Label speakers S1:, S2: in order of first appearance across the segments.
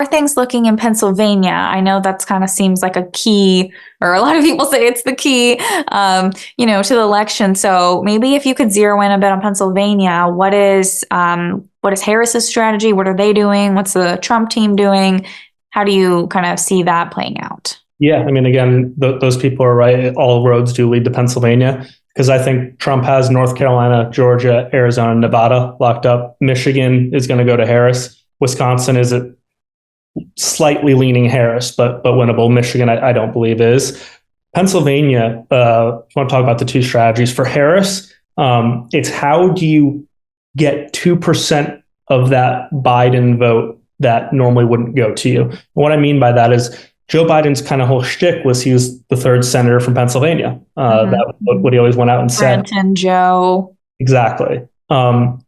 S1: things looking in Pennsylvania? I know that's kind of seems like a key, or a lot of people say it's the key, to the election. So maybe if you could zero in a bit on Pennsylvania, what is Harris's strategy? What are they doing? What's the Trump team doing? How do you kind of see that playing out?
S2: Yeah, I mean, again, those people are right. All roads do lead to Pennsylvania, because I think Trump has North Carolina, Georgia, Arizona, Nevada locked up. Michigan is going to go to Harris. Wisconsin is slightly leaning Harris, but winnable. Michigan, I don't believe is. Pennsylvania, I want to talk about the two strategies. For Harris, it's how do you get 2% of that Biden vote that normally wouldn't go to you? And what I mean by that is Joe Biden's kind of whole shtick was he was the third senator from Pennsylvania. That was what he always went out and said.
S1: Brenton Joe.
S2: Exactly. And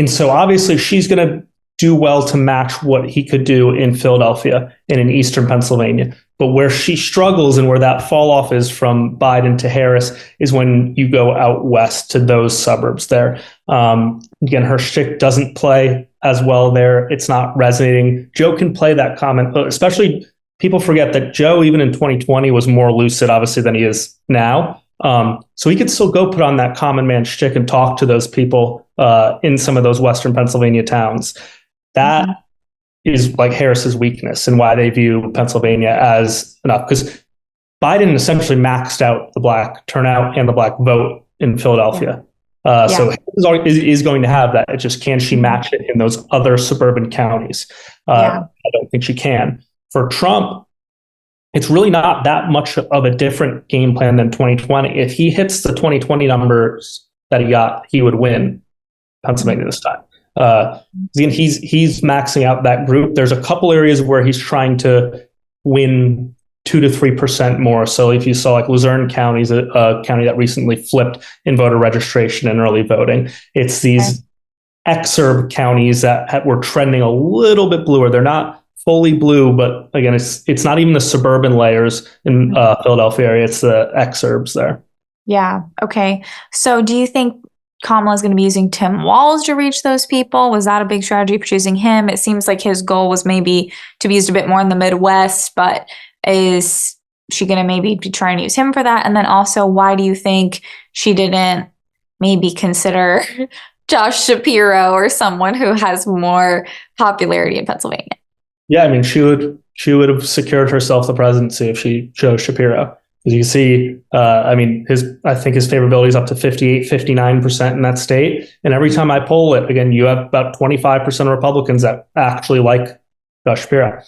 S2: so obviously she's going to do well to match what he could do in Philadelphia and in Eastern Pennsylvania. But where she struggles and where that fall off is from Biden to Harris is when you go out west to those suburbs there. Again, her shtick doesn't play as well there. It's not resonating. Joe can play that comment, especially people forget that Joe, even in 2020, was more lucid, obviously, than he is now. So he could still go put on that common man shtick and talk to those people in some of those Western Pennsylvania towns. That is like Harris's weakness and why they view Pennsylvania as enough. Because Biden essentially maxed out the black turnout and the black vote in Philadelphia. So is going to have that. It's just, can she match it in those other suburban counties? I don't think she can. For Trump, it's really not that much of a different game plan than 2020. If he hits the 2020 numbers that he got, he would win Pennsylvania this time. He's maxing out that group. There's a couple areas where he's trying to win 2 to 3% more. So if you saw like Luzerne County is a county that recently flipped in voter registration and early voting. It's these exurb counties that were trending a little bit bluer. They're not fully blue, but again, it's not even the suburban layers in Philadelphia area. It's the exurbs there.
S1: Yeah. Okay. So do you think Kamala is going to be using Tim Walz to reach those people? Was that a big strategy for choosing him? It seems like his goal was maybe to be used a bit more in the Midwest, but is she going to maybe be trying to use him for that? And then also, why do you think she didn't maybe consider Josh Shapiro or someone who has more popularity in Pennsylvania?
S2: Yeah, I mean, she would have secured herself the presidency if she chose Shapiro. As you can see, I think his favorability is up to 58, 59% in that state. And every time I poll it, again, you have about 25% of Republicans that actually like Josh Shapiro.